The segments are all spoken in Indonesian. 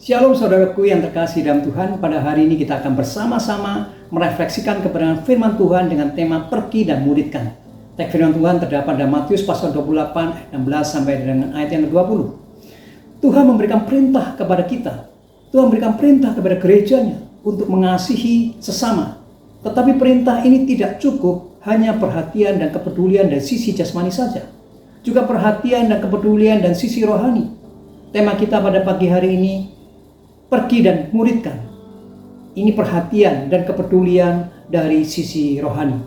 Shalom saudaraku yang terkasih dalam Tuhan. Pada hari ini kita akan bersama-sama merefleksikan kebenaran firman Tuhan dengan tema pergi dan muridkan. Teks firman Tuhan terdapat dalam Matius pasal 28 ayat 16 sampai dengan ayat yang ke-20. Tuhan memberikan perintah kepada kita. Tuhan memberikan perintah kepada gerejanya untuk mengasihi sesama. Tetapi perintah ini tidak cukup hanya perhatian dan kepedulian dari sisi jasmani saja. Juga perhatian dan kepedulian dan sisi rohani. Tema kita pada pagi hari ini, pergi dan muridkan. Ini perhatian dan kepedulian dari sisi rohani.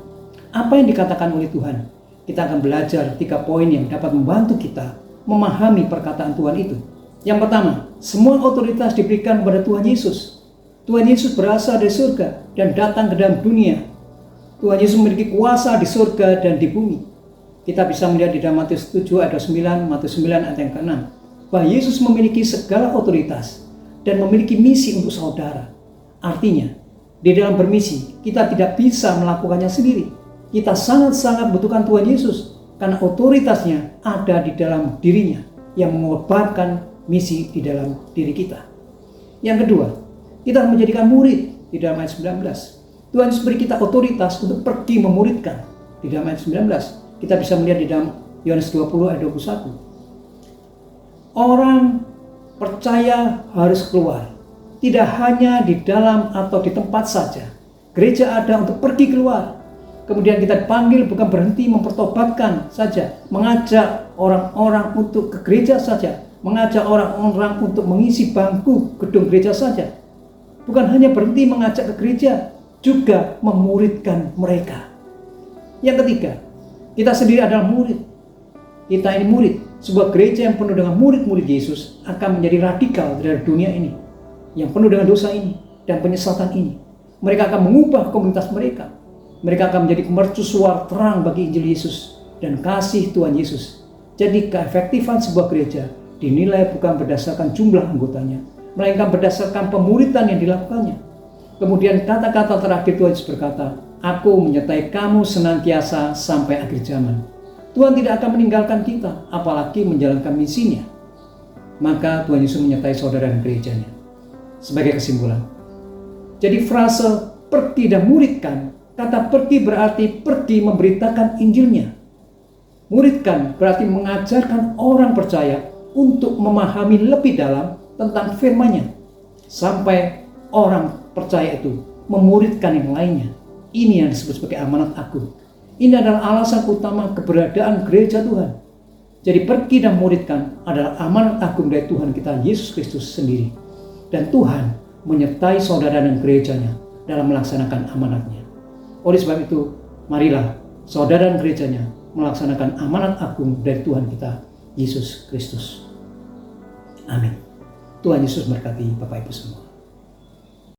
Apa yang dikatakan oleh Tuhan? Kita akan belajar 3 poin yang dapat membantu kita memahami perkataan Tuhan itu. Yang pertama, semua otoritas diberikan kepada Tuhan Yesus. Tuhan Yesus berasal dari surga dan datang ke dalam dunia. Tuhan Yesus memiliki kuasa di surga dan di bumi. Kita bisa melihat di dalam Matius 7 ayat 9, Matius 9 ayat yang ke-6, bahwa Yesus memiliki segala otoritas dan memiliki misi untuk saudara. Artinya, di dalam bermisi, kita tidak bisa melakukannya sendiri. Kita sangat-sangat butuhkan Tuhan Yesus, karena otoritasnya ada di dalam dirinya, yang mengorbankan misi di dalam diri kita. Yang kedua, kita menjadikan murid di dalam ayat 19. Tuhan Yesus beri kita otoritas untuk pergi memuridkan. Di dalam ayat 19, kita bisa melihat di dalam Yohanes 20 ayat 21. Orang percaya harus keluar, tidak hanya di dalam atau di tempat saja. Gereja ada untuk pergi keluar. Kemudian kita dipanggil bukan berhenti mempertobatkan saja, mengajak orang-orang untuk ke gereja saja, mengajak orang-orang untuk mengisi bangku gedung gereja saja. Bukan hanya berhenti mengajak ke gereja, juga memuridkan mereka. Yang ketiga, kita sendiri adalah murid. Kita ini murid. Sebuah gereja yang penuh dengan murid-murid Yesus akan menjadi radikal dari dunia ini, yang penuh dengan dosa ini dan penyesatan ini. Mereka akan mengubah komunitas mereka. Mereka akan menjadi mercusuar terang bagi Injil Yesus dan kasih Tuhan Yesus. Jadi keefektifan sebuah gereja dinilai bukan berdasarkan jumlah anggotanya, melainkan berdasarkan pemuridan yang dilakukannya. Kemudian kata-kata terakhir Tuhan Yesus berkata, "Aku menyertai kamu senantiasa sampai akhir zaman." Tuhan tidak akan meninggalkan kita, apalagi menjalankan misinya. Maka Tuhan Yesus menyertai saudara dan gerejanya. Sebagai kesimpulan, jadi frase pergi dan muridkan, kata pergi berarti pergi memberitakan Injilnya. Muridkan berarti mengajarkan orang percaya untuk memahami lebih dalam tentang firman-Nya, sampai orang percaya itu memuridkan yang lainnya. Ini yang disebut sebagai amanat agung. Ini adalah alasan utama keberadaan gereja Tuhan. Jadi pergi dan muridkan adalah amanat agung dari Tuhan kita Yesus Kristus sendiri. Dan Tuhan menyertai saudara dan gerejanya dalam melaksanakan amanatnya. Oleh sebab itu, marilah saudara dan gerejanya melaksanakan amanat agung dari Tuhan kita Yesus Kristus. Amin. Tuhan Yesus berkati Bapak Ibu semua.